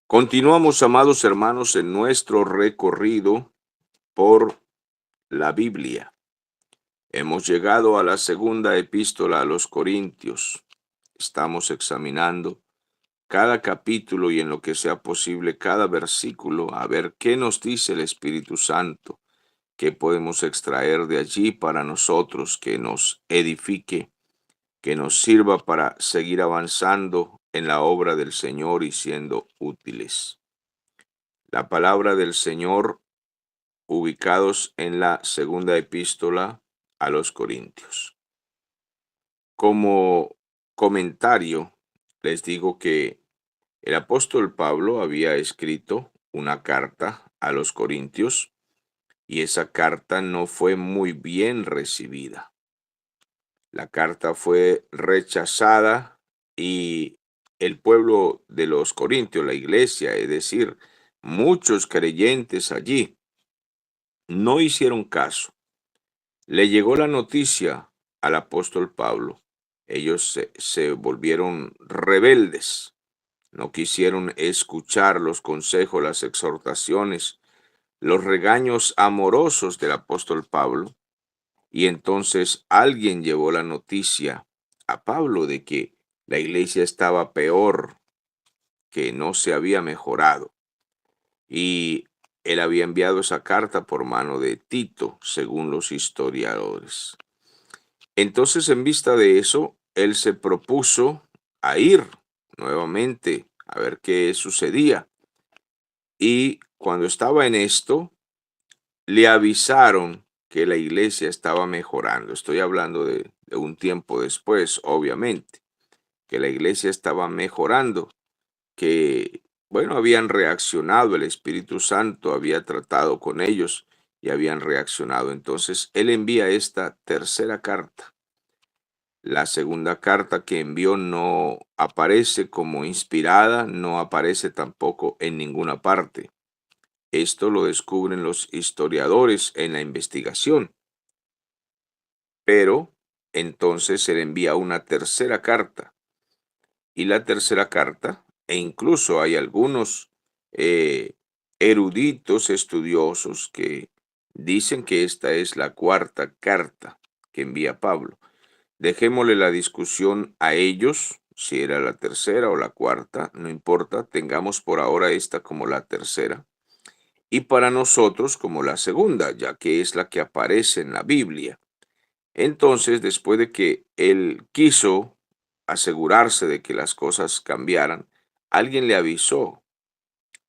Continuamos, amados hermanos, en nuestro recorrido por la Biblia. Hemos llegado a la segunda epístola a los Corintios. Estamos examinando cada capítulo y en lo que sea posible cada versículo a ver qué nos dice el Espíritu Santo, qué podemos extraer de allí para nosotros, que nos edifique, que nos sirva para seguir avanzando en la obra del Señor y siendo útiles. La palabra del Señor ubicados en la segunda epístola a los Corintios. Como comentario, les digo que el apóstol Pablo había escrito una carta a los Corintios y esa carta no fue muy bien recibida. La carta fue rechazada y el pueblo de los Corintios, la iglesia, es decir, muchos creyentes allí, no hicieron caso. Le llegó la noticia al apóstol Pablo. Ellos se volvieron rebeldes, no quisieron escuchar los consejos, las exhortaciones, los regaños amorosos del apóstol Pablo. Y entonces alguien llevó la noticia a Pablo de que la iglesia estaba peor, que no se había mejorado. Y él había enviado esa carta por mano de Tito, según los historiadores. Entonces, en vista de eso, él se propuso a ir nuevamente a ver qué sucedía. Y cuando estaba en esto, le avisaron que la iglesia estaba mejorando. Estoy hablando de un tiempo después, obviamente, que la iglesia estaba mejorando, que, bueno, habían reaccionado, el Espíritu Santo había tratado con ellos y habían reaccionado. Entonces, él envía esta tercera carta. La segunda carta que envió no aparece como inspirada, no aparece tampoco en ninguna parte. Esto lo descubren los historiadores en la investigación. Pero entonces se le envía una tercera carta. Y la tercera carta, e incluso hay algunos eh, eruditos estudiosos que dicen que esta es la cuarta carta que envía Pablo. Dejémosle la discusión a ellos, si era la tercera o la cuarta, no importa, tengamos por ahora esta como la tercera, y para nosotros como la segunda, ya que es la que aparece en la Biblia. Entonces, después de que él quiso asegurarse de que las cosas cambiaran, alguien le avisó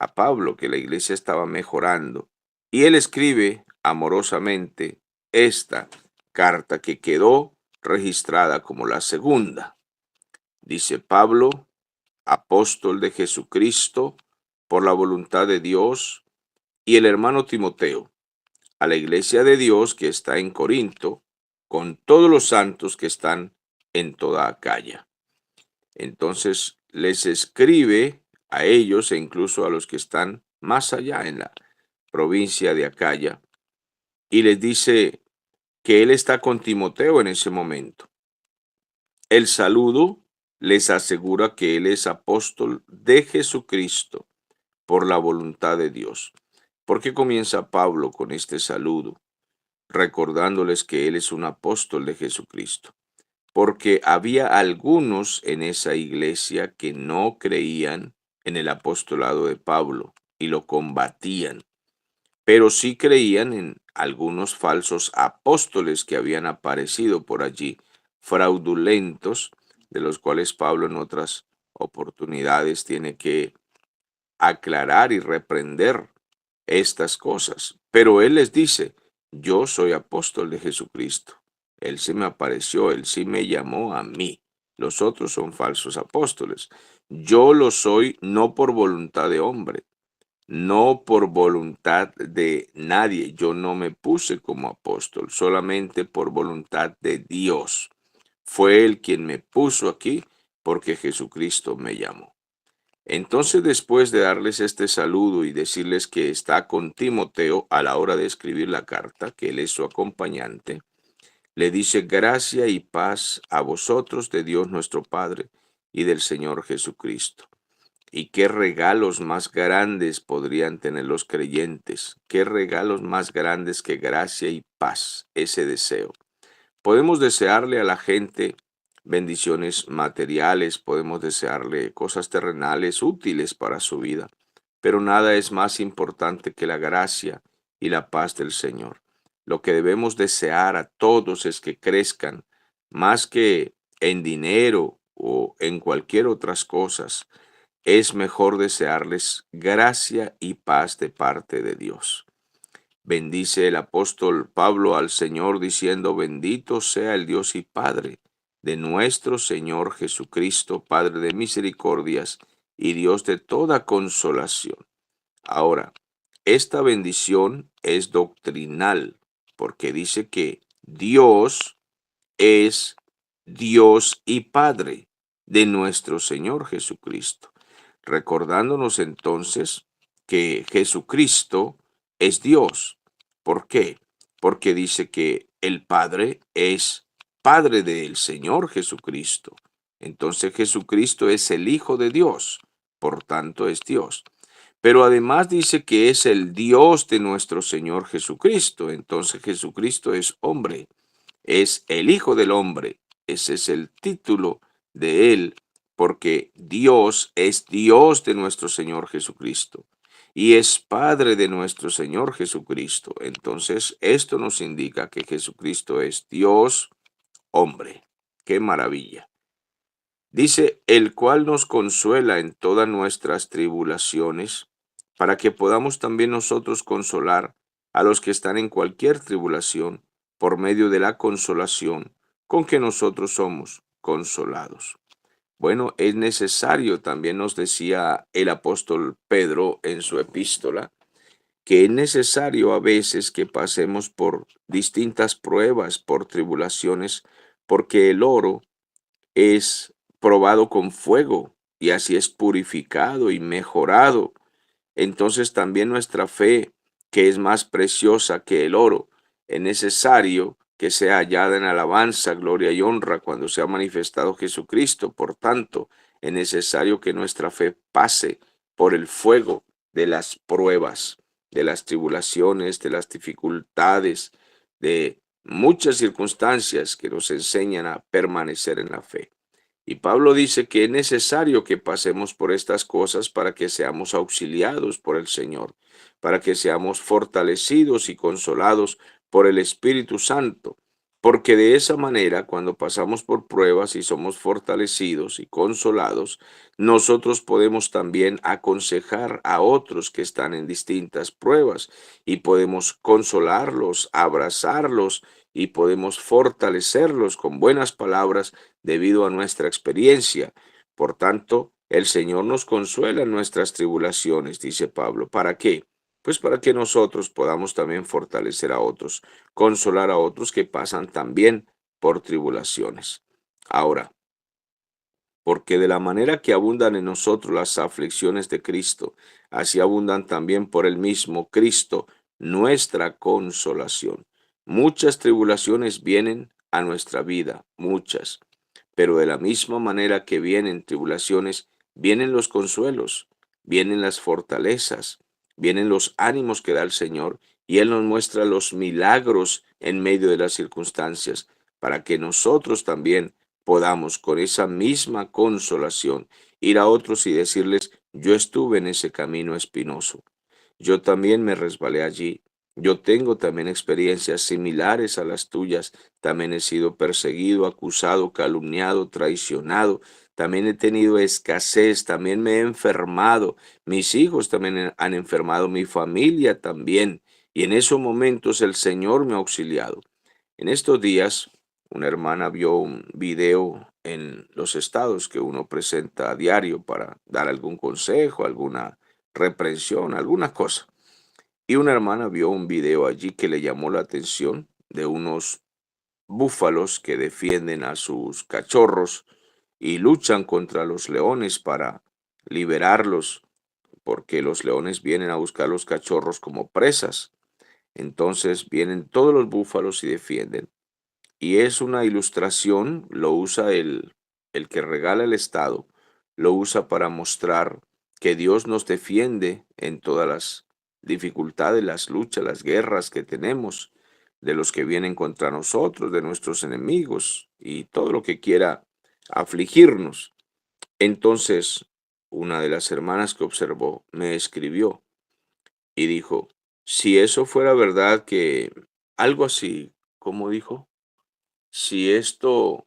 a Pablo que la iglesia estaba mejorando, y él escribe amorosamente esta carta que quedó registrada como la segunda. Dice Pablo, apóstol de Jesucristo, por la voluntad de Dios, y el hermano Timoteo, a la iglesia de Dios que está en Corinto, con todos los santos que están en toda Acaya. Entonces les escribe a ellos e incluso a los que están más allá en la provincia de Acaya, y les dice que él está con Timoteo en ese momento. El saludo les asegura que él es apóstol de Jesucristo por la voluntad de Dios. ¿Por qué comienza Pablo con este saludo? Recordándoles que él es un apóstol de Jesucristo. Porque había algunos en esa iglesia que no creían en el apostolado de Pablo y lo combatían, pero sí creían en algunos falsos apóstoles que habían aparecido por allí, fraudulentos, de los cuales Pablo en otras oportunidades tiene que aclarar y reprender estas cosas. Pero él les dice, yo soy apóstol de Jesucristo. Él sí me apareció, él sí me llamó a mí. Los otros son falsos apóstoles. Yo lo soy no por voluntad de hombre, no por voluntad de nadie. Yo no me puse como apóstol, solamente por voluntad de Dios. Fue él quien me puso aquí porque Jesucristo me llamó. Entonces, después de darles este saludo y decirles que está con Timoteo a la hora de escribir la carta, que él es su acompañante, le dice gracia y paz a vosotros de Dios nuestro Padre y del Señor Jesucristo. ¿Y qué regalos más grandes podrían tener los creyentes? ¿Qué regalos más grandes que gracia y paz? Ese deseo. Podemos desearle a la gente bendiciones materiales, podemos desearle cosas terrenales útiles para su vida, pero nada es más importante que la gracia y la paz del Señor. Lo que debemos desear a todos es que crezcan más que en dinero o en cualquier otras cosas. Es mejor desearles gracia y paz de parte de Dios. Bendice el apóstol Pablo al Señor diciendo, bendito sea el Dios y Padre de nuestro Señor Jesucristo, Padre de misericordias y Dios de toda consolación. Ahora, esta bendición es doctrinal porque dice que Dios es Dios y Padre de nuestro Señor Jesucristo. Recordándonos entonces que Jesucristo es Dios. ¿Por qué? Porque dice que el Padre es Padre del Señor Jesucristo. Entonces Jesucristo es el Hijo de Dios, por tanto es Dios. Pero además dice que es el Dios de nuestro Señor Jesucristo. Entonces Jesucristo es hombre, es el Hijo del Hombre. Ese es el título de él, porque Dios es Dios de nuestro Señor Jesucristo y es Padre de nuestro Señor Jesucristo. Entonces, esto nos indica que Jesucristo es Dios hombre. ¡Qué maravilla! Dice, el cual nos consuela en todas nuestras tribulaciones, para que podamos también nosotros consolar a los que están en cualquier tribulación, por medio de la consolación con que nosotros somos consolados. Bueno, es necesario, también nos decía el apóstol Pedro en su epístola, que es necesario a veces que pasemos por distintas pruebas, por tribulaciones, porque el oro es probado con fuego y así es purificado y mejorado. Entonces también nuestra fe, que es más preciosa que el oro, es necesario que sea hallada en alabanza, gloria y honra cuando sea manifestado Jesucristo. Por tanto, es necesario que nuestra fe pase por el fuego de las pruebas, de las tribulaciones, de las dificultades, de muchas circunstancias que nos enseñan a permanecer en la fe. Y Pablo dice que es necesario que pasemos por estas cosas para que seamos auxiliados por el Señor, para que seamos fortalecidos y consolados por el Espíritu Santo, porque de esa manera, cuando pasamos por pruebas y somos fortalecidos y consolados, nosotros podemos también aconsejar a otros que están en distintas pruebas y podemos consolarlos, abrazarlos y podemos fortalecerlos con buenas palabras debido a nuestra experiencia. Por tanto, el Señor nos consuela en nuestras tribulaciones, dice Pablo. ¿Para qué? Pues para que nosotros podamos también fortalecer a otros, consolar a otros que pasan también por tribulaciones. Ahora, porque de la manera que abundan en nosotros las aflicciones de Cristo, así abundan también por el mismo Cristo nuestra consolación. Muchas tribulaciones vienen a nuestra vida, muchas, pero de la misma manera que vienen tribulaciones, vienen los consuelos, vienen las fortalezas, vienen los ánimos que da el Señor, y Él nos muestra los milagros en medio de las circunstancias, para que nosotros también podamos con esa misma consolación ir a otros y decirles, yo estuve en ese camino espinoso, yo también me resbalé allí. Yo tengo también experiencias similares a las tuyas. También he sido perseguido, acusado, calumniado, traicionado. También he tenido escasez. También me he enfermado. Mis hijos también han enfermado. Mi familia también. Y en esos momentos el Señor me ha auxiliado. En estos días, una hermana vio un video en los estados que uno presenta a diario para dar algún consejo, alguna reprensión, alguna cosa. Y una hermana vio un video allí que le llamó la atención de unos búfalos que defienden a sus cachorros y luchan contra los leones para liberarlos, porque los leones vienen a buscar los cachorros como presas. Entonces vienen todos los búfalos y defienden. Y es una ilustración, lo usa el que regala el Estado, lo usa para mostrar que Dios nos defiende en todas las dificultades, las luchas, las guerras que tenemos, de los que vienen contra nosotros, de nuestros enemigos y todo lo que quiera afligirnos. Entonces, una de las hermanas que observó me escribió y dijo, si eso fuera verdad que algo así, como dijo, si esto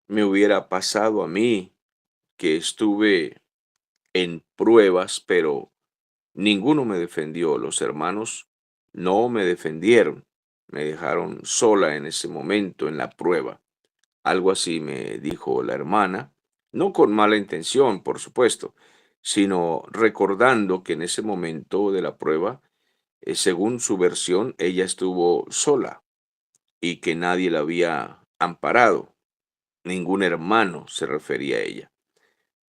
me hubiera pasado a mí, que estuve en pruebas, pero ninguno me defendió, los hermanos no me defendieron, me dejaron sola en ese momento en la prueba. Algo así me dijo la hermana, no con mala intención, por supuesto, sino recordando que en ese momento de la prueba, según su versión, ella estuvo sola y que nadie la había amparado, ningún hermano se refería a ella.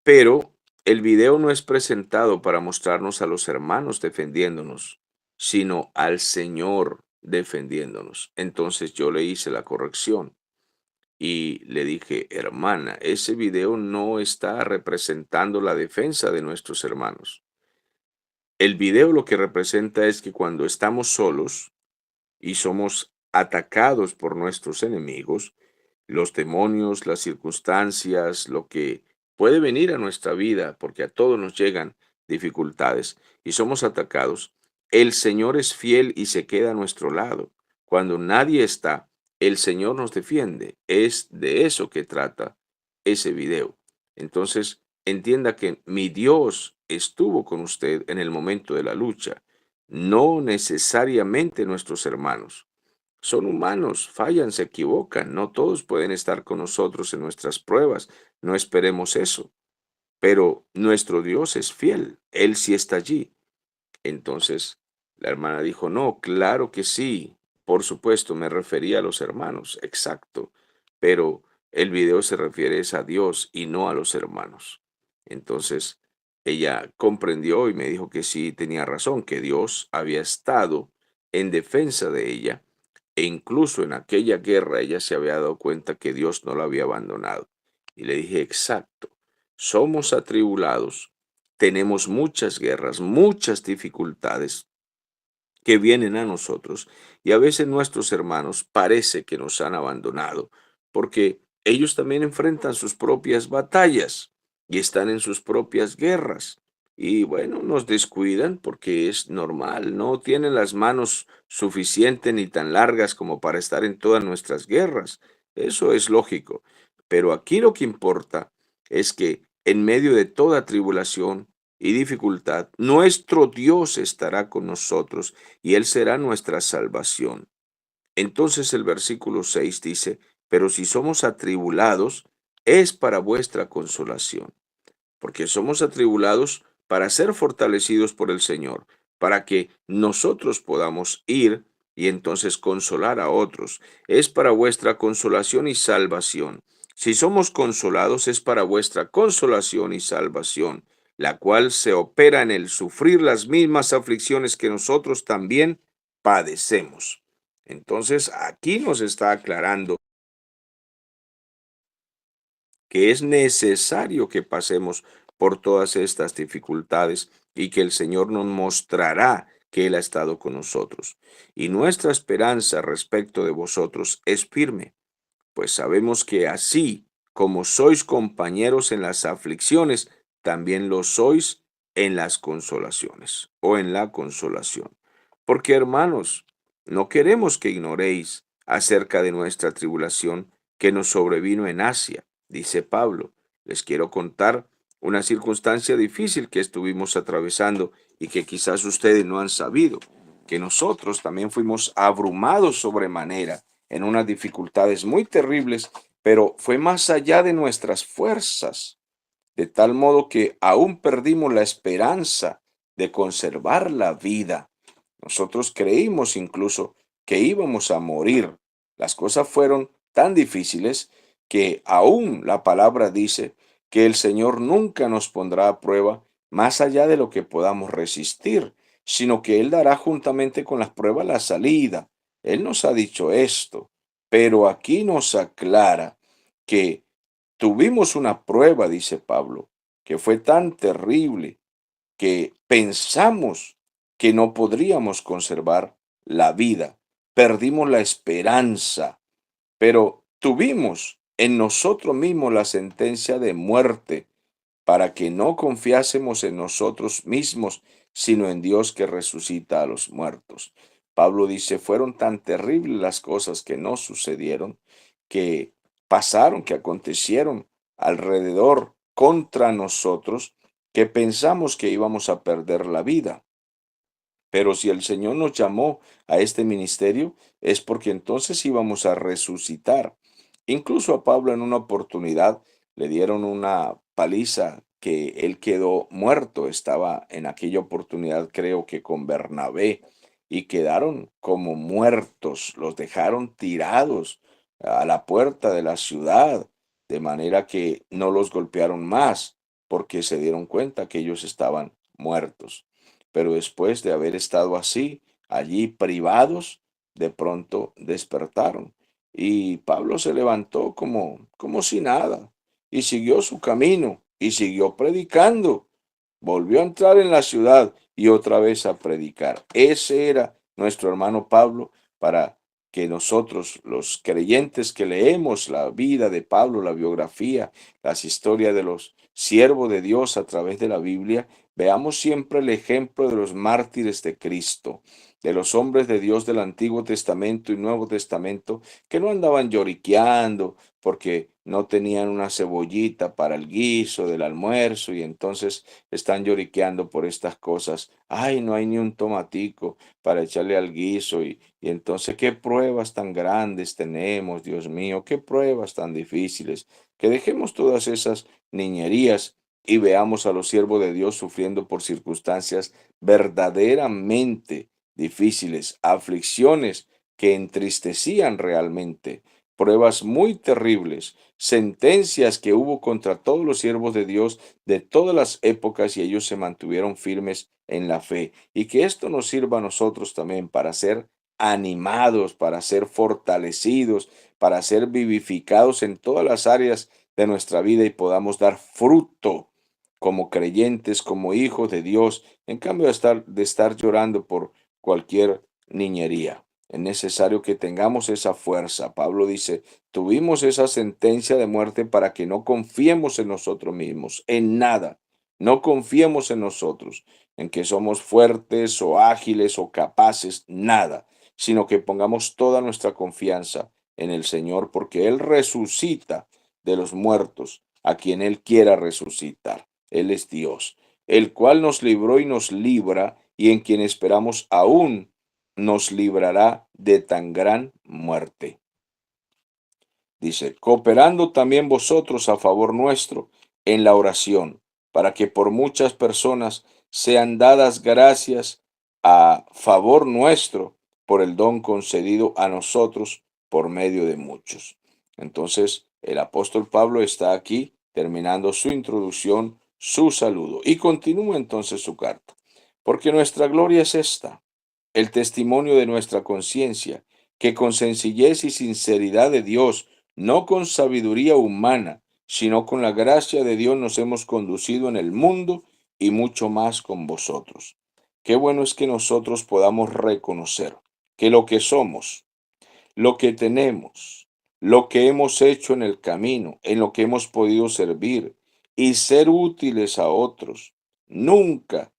Pero el video no es presentado para mostrarnos a los hermanos defendiéndonos, sino al Señor defendiéndonos. Entonces yo le hice la corrección y le dije, hermana, ese video no está representando la defensa de nuestros hermanos. El video lo que representa es que cuando estamos solos y somos atacados por nuestros enemigos, los demonios, las circunstancias, lo que puede venir a nuestra vida, porque a todos nos llegan dificultades y somos atacados, el Señor es fiel y se queda a nuestro lado. Cuando nadie está, el Señor nos defiende. Es de eso que trata ese video. Entonces, entienda que mi Dios estuvo con usted en el momento de la lucha, no necesariamente nuestros hermanos. Son humanos, fallan, se equivocan, no todos pueden estar con nosotros en nuestras pruebas, no esperemos eso, pero nuestro Dios es fiel, Él sí está allí. Entonces la hermana dijo, no, claro que sí, por supuesto, me refería a los hermanos, exacto, pero el video se refiere es a Dios y no a los hermanos. Entonces ella comprendió y me dijo que sí tenía razón, que Dios había estado en defensa de ella e incluso en aquella guerra ella se había dado cuenta que Dios no la había abandonado. Y le dije, exacto, somos atribulados, tenemos muchas guerras, muchas dificultades que vienen a nosotros y a veces nuestros hermanos parece que nos han abandonado porque ellos también enfrentan sus propias batallas y están en sus propias guerras. Y bueno, nos descuidan porque es normal, no tienen las manos suficientes ni tan largas como para estar en todas nuestras guerras. Eso es lógico. Pero aquí lo que importa es que en medio de toda tribulación y dificultad, nuestro Dios estará con nosotros y Él será nuestra salvación. Entonces el versículo 6 dice, pero si somos atribulados, es para vuestra consolación, porque somos atribulados para ser fortalecidos por el Señor, para que nosotros podamos ir y entonces consolar a otros. Es para vuestra consolación y salvación. Si somos consolados, es para vuestra consolación y salvación, la cual se opera en el sufrir las mismas aflicciones que nosotros también padecemos. Entonces, aquí nos está aclarando que es necesario que pasemos por todas estas dificultades y que el Señor nos mostrará que Él ha estado con nosotros. Y nuestra esperanza respecto de vosotros es firme, pues sabemos que así como sois compañeros en las aflicciones, también lo sois en las consolaciones o en la consolación. Porque, hermanos, no queremos que ignoréis acerca de nuestra tribulación que nos sobrevino en Asia, dice Pablo. Les quiero contar una circunstancia difícil que estuvimos atravesando y que quizás ustedes no han sabido, que nosotros también fuimos abrumados sobremanera en unas dificultades muy terribles, pero fue más allá de nuestras fuerzas, de tal modo que aún perdimos la esperanza de conservar la vida. Nosotros creímos incluso que íbamos a morir. Las cosas fueron tan difíciles que aún la palabra dice que el Señor nunca nos pondrá a prueba más allá de lo que podamos resistir, sino que Él dará juntamente con las pruebas la salida. Él nos ha dicho esto, pero aquí nos aclara que tuvimos una prueba, dice Pablo, que fue tan terrible que pensamos que no podríamos conservar la vida, perdimos la esperanza, pero tuvimos en nosotros mismos la sentencia de muerte para que no confiásemos en nosotros mismos, sino en Dios que resucita a los muertos. Pablo dice, fueron tan terribles las cosas que no sucedieron, que pasaron, que acontecieron alrededor contra nosotros, que pensamos que íbamos a perder la vida. Pero si el Señor nos llamó a este ministerio, es porque entonces íbamos a resucitar. Incluso a Pablo en una oportunidad le dieron una paliza que él quedó muerto. Estaba en aquella oportunidad, creo que con Bernabé, y quedaron como muertos. Los dejaron tirados a la puerta de la ciudad, de manera que no los golpearon más, porque se dieron cuenta que ellos estaban muertos. Pero después de haber estado así, allí privados, de pronto despertaron. Y Pablo se levantó como si nada y siguió su camino y siguió predicando. Volvió a entrar en la ciudad y otra vez a predicar. Ese era nuestro hermano Pablo, para que nosotros, los creyentes que leemos la vida de Pablo, la biografía, las historias de los siervos de Dios a través de la Biblia, veamos siempre el ejemplo de los mártires de Cristo, de los hombres de Dios del Antiguo Testamento y Nuevo Testamento, que no andaban lloriqueando porque no tenían una cebollita para el guiso del almuerzo y entonces están lloriqueando por estas cosas. Ay, no hay ni un tomatico para echarle al guiso y entonces qué pruebas tan grandes tenemos, Dios mío, qué pruebas tan difíciles. Que dejemos todas esas niñerías y veamos a los siervos de Dios sufriendo por circunstancias verdaderamente difíciles, aflicciones que entristecían realmente, pruebas muy terribles, sentencias que hubo contra todos los siervos de Dios de todas las épocas y ellos se mantuvieron firmes en la fe. Y que esto nos sirva a nosotros también para ser animados, para ser fortalecidos, para ser vivificados en todas las áreas de nuestra vida y podamos dar fruto como creyentes, como hijos de Dios, en cambio de estar llorando por cualquier niñería. Es necesario que tengamos esa fuerza. Pablo dice, tuvimos esa sentencia de muerte para que no confiemos en nosotros mismos, en nada. No confiemos en nosotros, en que somos fuertes o ágiles o capaces, nada, sino que pongamos toda nuestra confianza en el Señor, porque Él resucita de los muertos a quien Él quiera resucitar. Él es Dios, el cual nos libró y nos libra, y en quien esperamos aún nos librará de tan gran muerte. Dice, cooperando también vosotros a favor nuestro en la oración, para que por muchas personas sean dadas gracias a favor nuestro por el don concedido a nosotros por medio de muchos. Entonces, el apóstol Pablo está aquí terminando su introducción, su saludo, y continúa entonces su carta. Porque nuestra gloria es esta, el testimonio de nuestra conciencia, que con sencillez y sinceridad de Dios, no con sabiduría humana, sino con la gracia de Dios nos hemos conducido en el mundo y mucho más con vosotros. Qué bueno es que nosotros podamos reconocer que lo que somos, lo que tenemos, lo que hemos hecho en el camino, en lo que hemos podido servir y ser útiles a otros. Nunca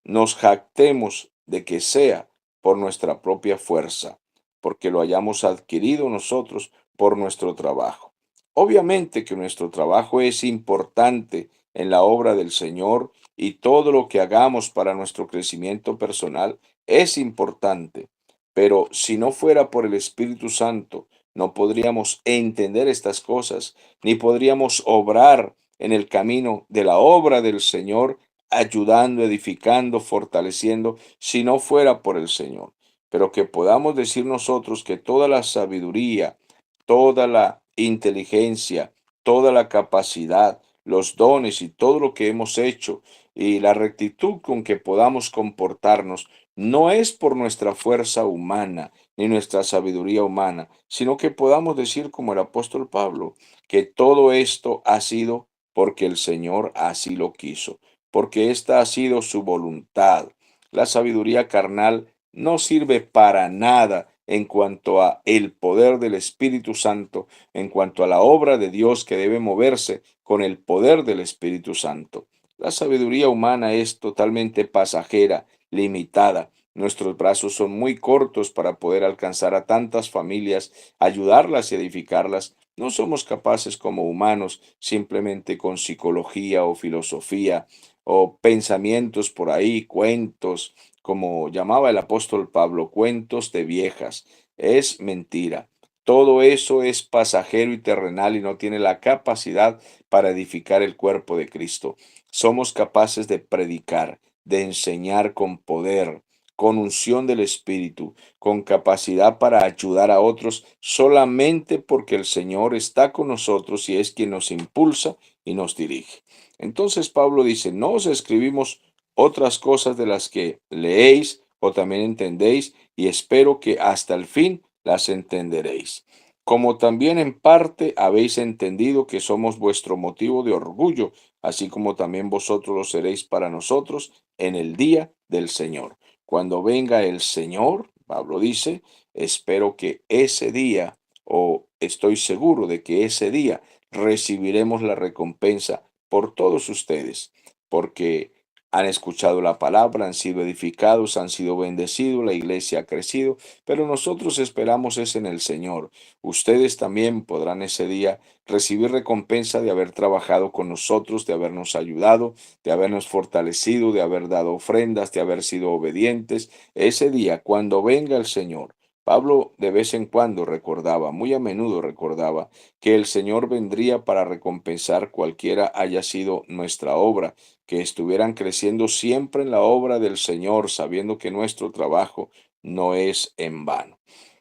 nos jactemos de que sea por nuestra propia fuerza, porque lo hayamos adquirido nosotros por nuestro trabajo. Obviamente que nuestro trabajo es importante en la obra del Señor y todo lo que hagamos para nuestro crecimiento personal es importante. Pero si no fuera por el Espíritu Santo, no podríamos entender estas cosas, ni podríamos obrar en el camino de la obra del Señor, ayudando, edificando, fortaleciendo, si no fuera por el Señor. Pero que podamos decir nosotros que toda la sabiduría, toda la inteligencia, toda la capacidad, los dones y todo lo que hemos hecho y la rectitud con que podamos comportarnos, no es por nuestra fuerza humana ni nuestra sabiduría humana, sino que podamos decir como el apóstol Pablo, que todo esto ha sido porque el Señor así lo quiso, porque esta ha sido su voluntad. La sabiduría carnal no sirve para nada en cuanto a el poder del Espíritu Santo, en cuanto a la obra de Dios que debe moverse con el poder del Espíritu Santo. La sabiduría humana es totalmente pasajera, limitada. Nuestros brazos son muy cortos para poder alcanzar a tantas familias, ayudarlas y edificarlas. No somos capaces como humanos simplemente con psicología o filosofía o pensamientos por ahí, cuentos, como llamaba el apóstol Pablo, cuentos de viejas. Es mentira. Todo eso es pasajero y terrenal y no tiene la capacidad para edificar el cuerpo de Cristo. Somos capaces de predicar, de enseñar con poder, con unción del Espíritu, con capacidad para ayudar a otros solamente porque el Señor está con nosotros y es quien nos impulsa y nos dirige. Entonces Pablo dice, no os escribimos otras cosas de las que leéis o también entendéis y espero que hasta el fin las entenderéis. Como también en parte habéis entendido que somos vuestro motivo de orgullo, así como también vosotros lo seréis para nosotros en el día del Señor. Cuando venga el Señor, Pablo dice, espero que ese día, o estoy seguro de que ese día recibiremos la recompensa por todos ustedes, porque han escuchado la palabra, han sido edificados, han sido bendecidos, la iglesia ha crecido, pero nosotros esperamos es en el Señor. Ustedes también podrán ese día recibir recompensa de haber trabajado con nosotros, de habernos ayudado, de habernos fortalecido, de haber dado ofrendas, de haber sido obedientes. Ese día, cuando venga el Señor, Pablo de vez en cuando recordaba, muy a menudo recordaba, que el Señor vendría para recompensar cualquiera haya sido nuestra obra, que estuvieran creciendo siempre en la obra del Señor, sabiendo que nuestro trabajo no es en vano.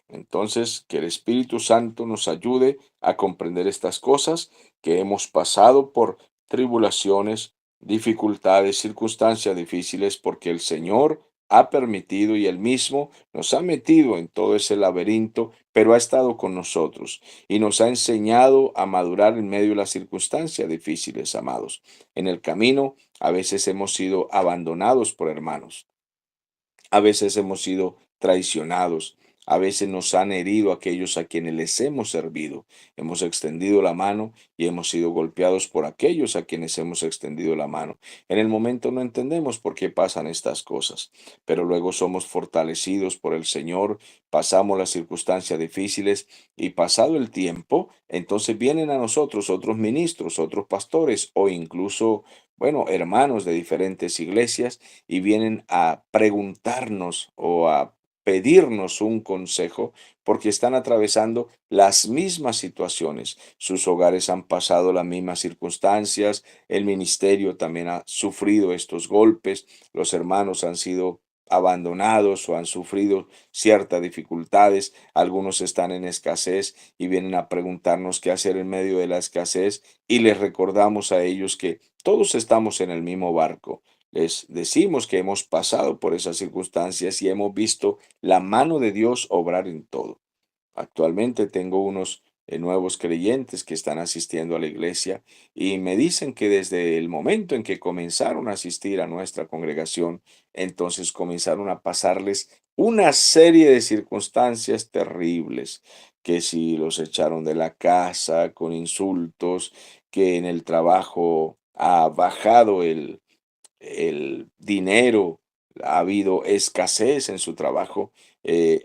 Entonces, que el Espíritu Santo nos ayude a comprender estas cosas, que hemos pasado por tribulaciones, dificultades, circunstancias difíciles, porque el Señor ha permitido y Él mismo nos ha metido en todo ese laberinto, pero ha estado con nosotros y nos ha enseñado a madurar en medio de las circunstancias difíciles, amados. En el camino a veces hemos sido abandonados por hermanos, a veces hemos sido traicionados, a veces nos han herido aquellos a quienes les hemos servido. Hemos extendido la mano y hemos sido golpeados por aquellos a quienes hemos extendido la mano. En el momento no entendemos por qué pasan estas cosas, pero luego somos fortalecidos por el Señor, pasamos las circunstancias difíciles y pasado el tiempo, entonces vienen a nosotros otros ministros, otros pastores o incluso, bueno, hermanos de diferentes iglesias y vienen a preguntarnos o a pedirnos un consejo porque están atravesando las mismas situaciones. Sus hogares han pasado las mismas circunstancias, el ministerio también ha sufrido estos golpes, los hermanos han sido abandonados o han sufrido ciertas dificultades, algunos están en escasez y vienen a preguntarnos qué hacer en medio de la escasez y les recordamos a ellos que todos estamos en el mismo barco. Les decimos que hemos pasado por esas circunstancias y hemos visto la mano de Dios obrar en todo. Actualmente tengo unos nuevos creyentes que están asistiendo a la iglesia y me dicen que desde el momento en que comenzaron a asistir a nuestra congregación, entonces comenzaron a pasarles una serie de circunstancias terribles, que si los echaron de la casa con insultos, que en el trabajo ha bajado el dinero, ha habido escasez en su trabajo,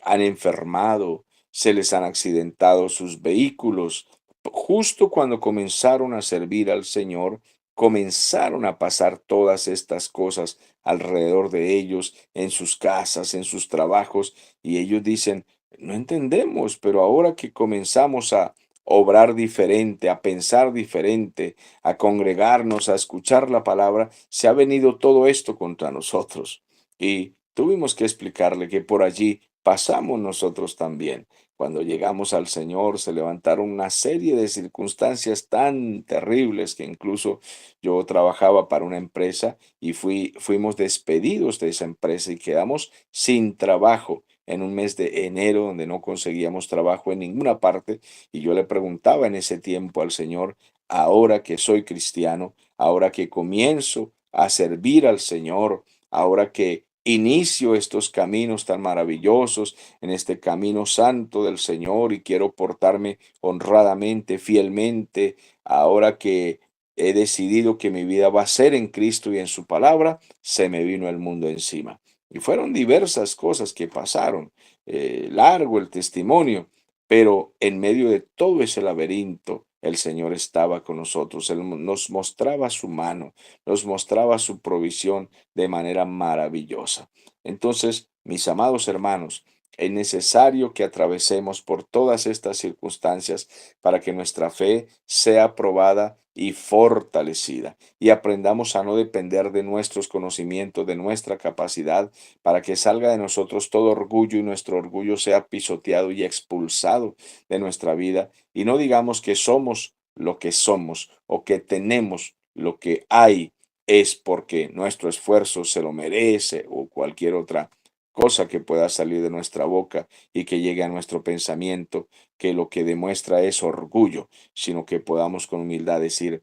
han enfermado, se les han accidentado sus vehículos. Justo cuando comenzaron a servir al Señor, comenzaron a pasar todas estas cosas alrededor de ellos, en sus casas, en sus trabajos, y ellos dicen, no entendemos, pero ahora que comenzamos a obrar diferente, a pensar diferente, a congregarnos, a escuchar la palabra, se ha venido todo esto contra nosotros. Y tuvimos que explicarle que por allí pasamos nosotros también. Cuando llegamos al Señor se levantaron una serie de circunstancias tan terribles que incluso yo trabajaba para una empresa y fuimos despedidos de esa empresa y quedamos sin trabajo en un mes de enero donde no conseguíamos trabajo en ninguna parte y yo le preguntaba en ese tiempo al Señor, ahora que soy cristiano, ahora que comienzo a servir al Señor, ahora que inicio estos caminos tan maravillosos, en este camino santo del Señor y quiero portarme honradamente, fielmente, ahora que he decidido que mi vida va a ser en Cristo y en su palabra, se me vino el mundo encima. Y fueron diversas cosas que pasaron, largo el testimonio, pero en medio de todo ese laberinto, el Señor estaba con nosotros. Él nos mostraba su mano, nos mostraba su provisión de manera maravillosa. Entonces, mis amados hermanos, es necesario que atravesemos por todas estas circunstancias para que nuestra fe sea probada y fortalecida y aprendamos a no depender de nuestros conocimientos, de nuestra capacidad, para que salga de nosotros todo orgullo y nuestro orgullo sea pisoteado y expulsado de nuestra vida y no digamos que somos lo que somos o que tenemos lo que hay es porque nuestro esfuerzo se lo merece o cualquier otra cosa que pueda salir de nuestra boca y que llegue a nuestro pensamiento, que lo que demuestra es orgullo, sino que podamos con humildad decir,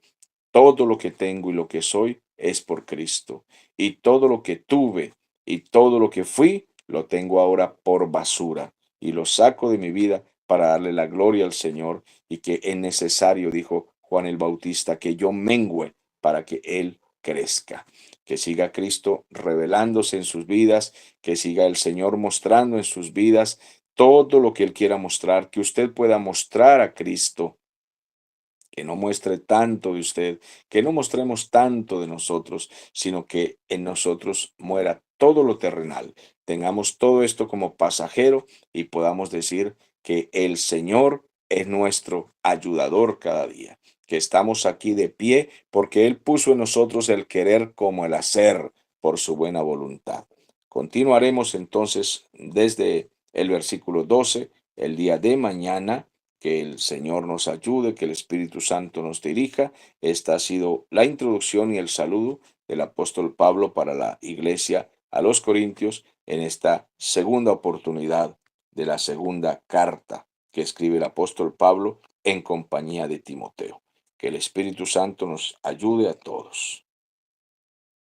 todo lo que tengo y lo que soy es por Cristo. Y todo lo que tuve y todo lo que fui, lo tengo ahora por basura. Y lo saco de mi vida para darle la gloria al Señor y que es necesario, dijo Juan el Bautista, que yo mengüe para que Él crezca. Que siga Cristo revelándose en sus vidas, que siga el Señor mostrando en sus vidas todo lo que Él quiera mostrar, que usted pueda mostrar a Cristo, que no muestre tanto de usted, que no mostremos tanto de nosotros, sino que en nosotros muera todo lo terrenal. Tengamos todo esto como pasajero y podamos decir que el Señor es nuestro ayudador cada día, que estamos aquí de pie porque Él puso en nosotros el querer como el hacer por su buena voluntad. Continuaremos entonces desde el versículo 12 el día de mañana. Que el Señor nos ayude, que el Espíritu Santo nos dirija. Esta ha sido la introducción y el saludo del apóstol Pablo para la iglesia a los Corintios en esta segunda oportunidad de la segunda carta que escribe el apóstol Pablo en compañía de Timoteo. Que el Espíritu Santo nos ayude a todos.